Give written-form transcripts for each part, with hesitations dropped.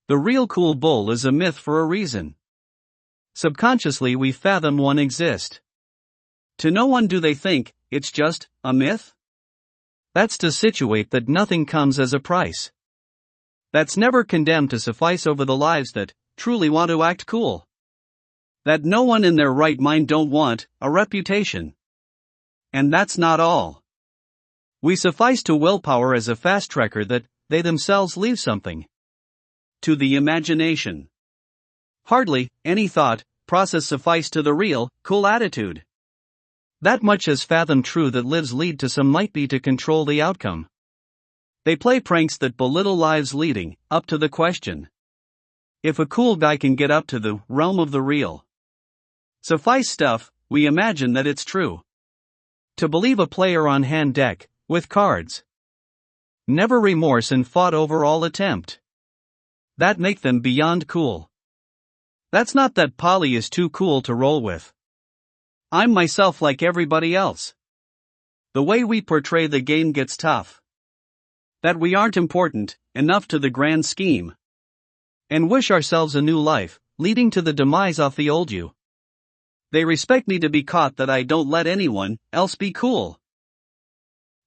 The real cool bull is a myth for a reason. Subconsciously we fathom one exist. To no one do they think, it's just a myth? That's to situate that nothing comes as a price. That's never condemned to suffice over the lives that truly want to act cool. That no one in their right mind don't want a reputation. And that's not all. We suffice to willpower as a fast tracker that they themselves leave something to the imagination. Hardly any thought process suffice to the real cool attitude. That much has fathomed true that lives lead to some might be to control the outcome. They play pranks that belittle lives leading up to the question. If a cool guy can get up to the realm of the real suffice stuff, we imagine that it's true. To believe a player on hand deck, with cards. Never remorse and fought over all attempt. That make them beyond cool. That's not that Polly is too cool to roll with. I'm myself like everybody else. The way we portray the game gets tough. That we aren't important enough to the grand scheme. And wish ourselves a new life, leading to the demise of the old you. They respect me to be caught that I don't let anyone else be cool.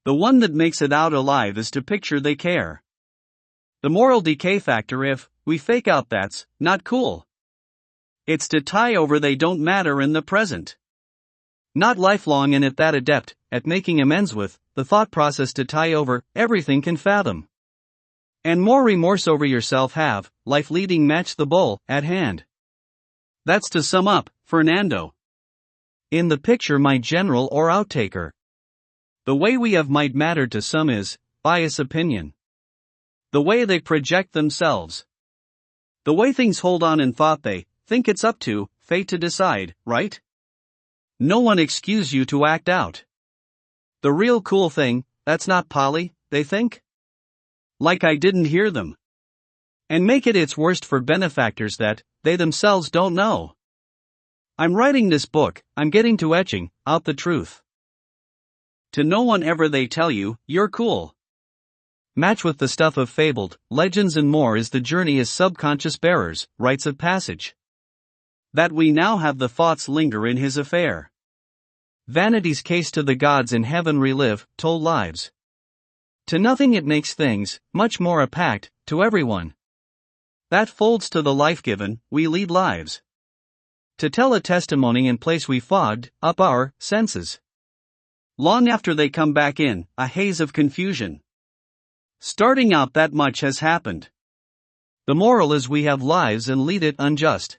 The one that makes it out alive is to picture they care. The moral decay factor if we fake out that's not cool. It's to tie over they don't matter in the present. Not lifelong and at that adept at making amends with the thought process to tie over everything can fathom. And more remorse over yourself have life leading match the bull at hand. That's to sum up Fernando. In the picture my general or outtaker. The way we have might matter to some is bias opinion. The way they project themselves. The way things hold on in thought they think it's up to fate to decide, right? No one excuse you to act out. The real cool thing, that's not Polly, they think? Like I didn't hear them. And make it its worst for benefactors that they themselves don't know. I'm writing this book, I'm getting to etching out the truth. To no one ever they tell you, you're cool. Match with the stuff of fabled legends and more is the journey as subconscious bearers, rites of passage. That we now have the thoughts linger in his affair. Vanity's case to the gods in heaven relive, told lives. To nothing it makes things, much more a pact, to everyone. That folds to the life given, we lead lives. To tell a testimony in place we fogged up our senses. Long after they come back in, a haze of confusion. Starting out that much has happened. The moral is we have lives and lead it unjust.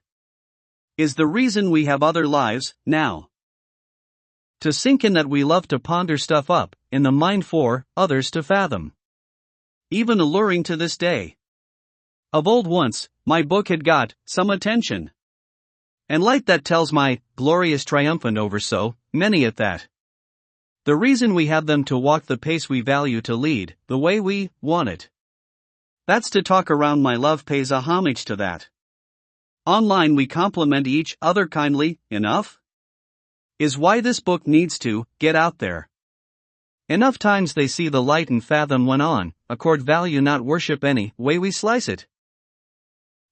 Is the reason we have other lives, now. To sink in that we love to ponder stuff up, in the mind for others to fathom. Even alluring to this day. Of old once, my book had got some attention. And light that tells my glorious triumphant over so many at that. The reason we have them to walk the pace we value to lead, the way we want it. That's to talk around my love pays a homage to that. Online we compliment each other kindly, enough? Is why this book needs to get out there. Enough times they see the light and fathom when on, accord value not worship any way we slice it.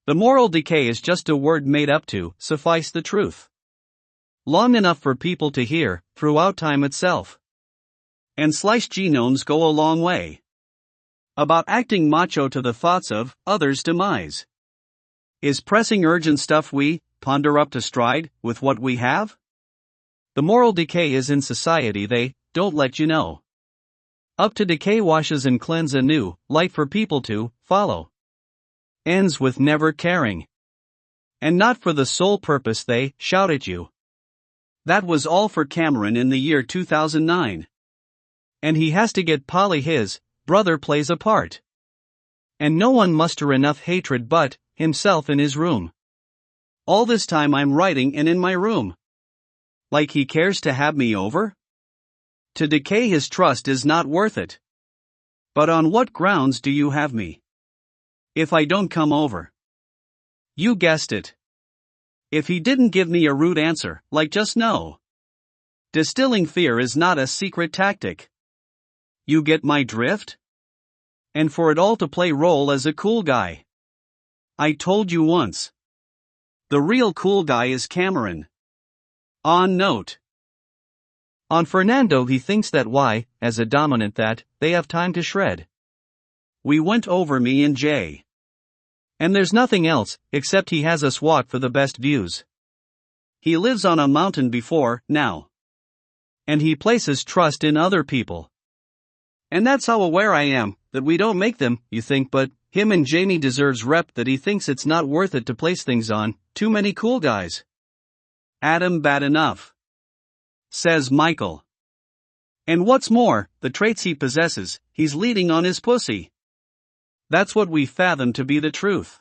The moral decay is just a word made up to suffice the truth. Long enough for people to hear, throughout time itself. And sliced genomes go a long way. About acting macho to the thoughts of others' demise. Is pressing urgent stuff we ponder up to stride with what we have? The moral decay is in society they don't let you know. Up to decay washes and cleanse anew, light for people to follow. Ends with never caring. And not for the sole purpose they shout at you. That was all for Cameron in the year 2009. And he has to get Polly his brother plays a part. And no one muster enough hatred but himself in his room. All this time I'm writing and in my room. Like he cares to have me over? To decay his trust is not worth it. But on what grounds do you have me? If I don't come over. You guessed it. If he didn't give me a rude answer, like just no. Distilling fear is not a secret tactic. You get my drift? And for it all to play role as a cool guy. I told you once. The real cool guy is Cameron. On note. On Fernando, he thinks that Y, as a dominant, that they have time to shred. We went over me and Jay. And there's nothing else, except he has us walk for the best views. He lives on a mountain before, now. And he places trust in other people. And that's how aware I am, that we don't make them, you think, but him and Jamie deserves rep that he thinks it's not worth it to place things on, too many cool guys. Adam bad enough. Says Michael. And what's more, the traits he possesses, he's leading on his pussy. That's what we fathom to be the truth.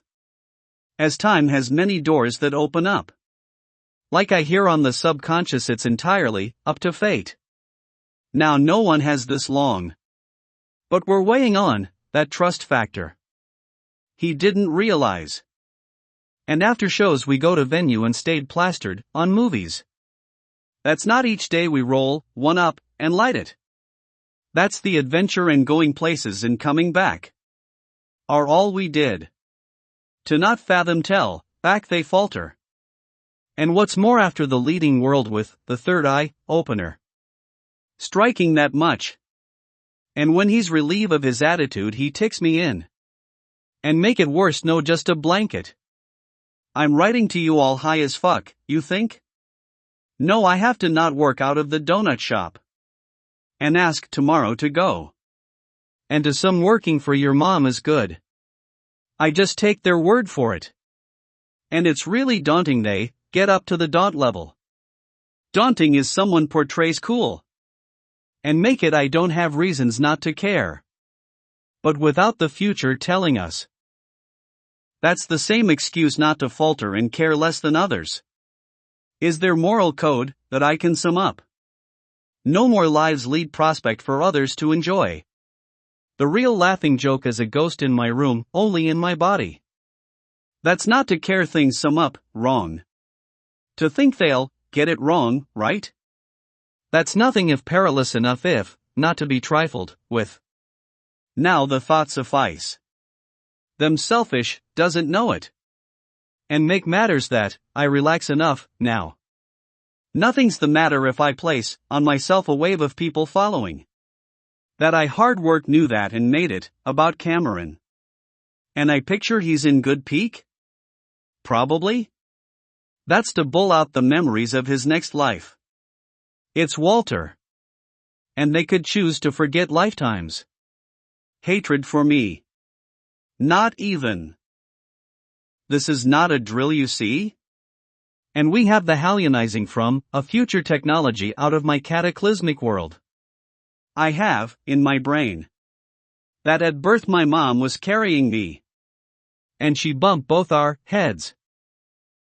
As time has many doors that open up. Like I hear on the subconscious, it's entirely up to fate. Now no one has this long. But we're weighing on that trust factor. He didn't realize. And after shows we go to venue and stayed plastered on movies. That's not each day we roll one up and light it. That's the adventure and going places and coming back. Are all we did. To not fathom tell, back they falter. And what's more, after the leading world with the third eye opener. Striking that much. And when he's relieved of his attitude, he ticks me in. And make it worse, no, just a blanket. I'm writing to you all high as fuck, you think? No, I have to not work out of the donut shop. And ask tomorrow to go. And to some working for your mom is good. I just take their word for it. And it's really daunting, they get up to the daunt level. Daunting is someone portrays cool. And make it I don't have reasons not to care. But without the future telling us. That's the same excuse not to falter and care less than others. Is there moral code that I can sum up? No more lives lead prospect for others to enjoy. The real laughing joke is a ghost in my room, only in my body. That's not to care things sum up, wrong. To think they'll get it wrong, right? That's nothing if perilous enough if not to be trifled with. Now the thought suffice. Them selfish, doesn't know it. And make matters that, I relax enough, now. Nothing's the matter if I place on myself a wave of people following. That I hard work knew that and made it about Cameron. And I picture he's in good peak? Probably? That's to bull out the memories of his next life. It's Walter. And they could choose to forget lifetimes. Hatred for me. Not even. This is not a drill, you see? And we have the Hallianizing from a future technology out of my cataclysmic world. I have, in my brain, that at birth my mom was carrying me. And she bumped both our heads.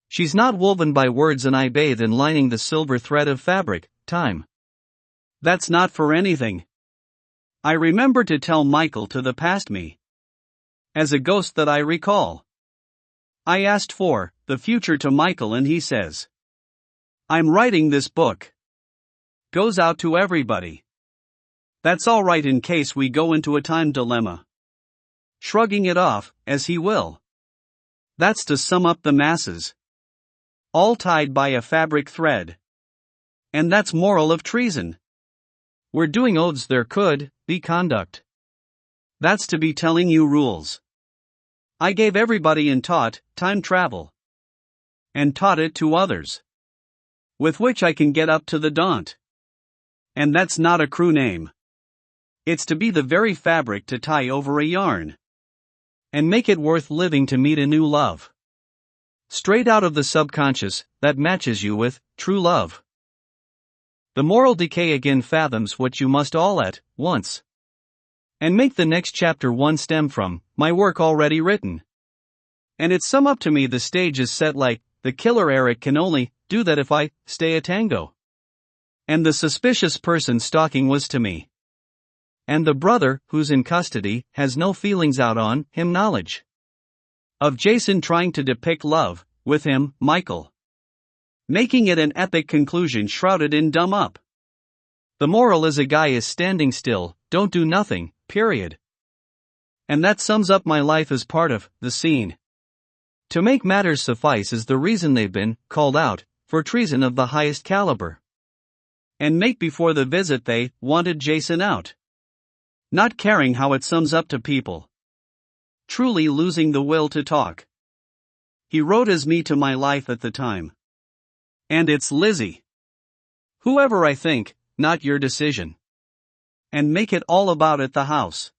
She's not woven by words and I bathe in lining the silver thread of fabric, time. That's not for anything. I remember to tell Michael to the past me. As a ghost that I recall. I asked for the future to Michael and he says, I'm writing this book. Goes out to everybody. That's all right in case we go into a time dilemma. Shrugging it off, as he will. That's to sum up the masses. All tied by a fabric thread. And that's moral of treason. We're doing odes, there could be conduct. That's to be telling you rules. I gave everybody and taught time travel. And taught it to others. With which I can get up to the daunt. And that's not a crew name. It's to be the very fabric to tie over a yarn. And make it worth living to meet a new love. Straight out of the subconscious, that matches you with true love. The moral decay again fathoms what you must all at once. And make the next chapter one stem from my work already written. And it's sum up to me the stage is set like the killer Eric can only do that if I stay a tango. And the suspicious person stalking was to me. And the brother who's in custody has no feelings out on him knowledge. Of Jason trying to depict love with him, Michael. Making it an epic conclusion shrouded in dumb up. The moral is a guy is standing still, don't do nothing, period. And that sums up my life as part of the scene. To make matters suffice is the reason they've been called out for treason of the highest caliber. And make before the visit they wanted Jason out. Not caring how it sums up to people. Truly losing the will to talk. He wrote as me to my life at the time. And it's Lizzie. Whoever I think, not your decision. And make it all about at the house.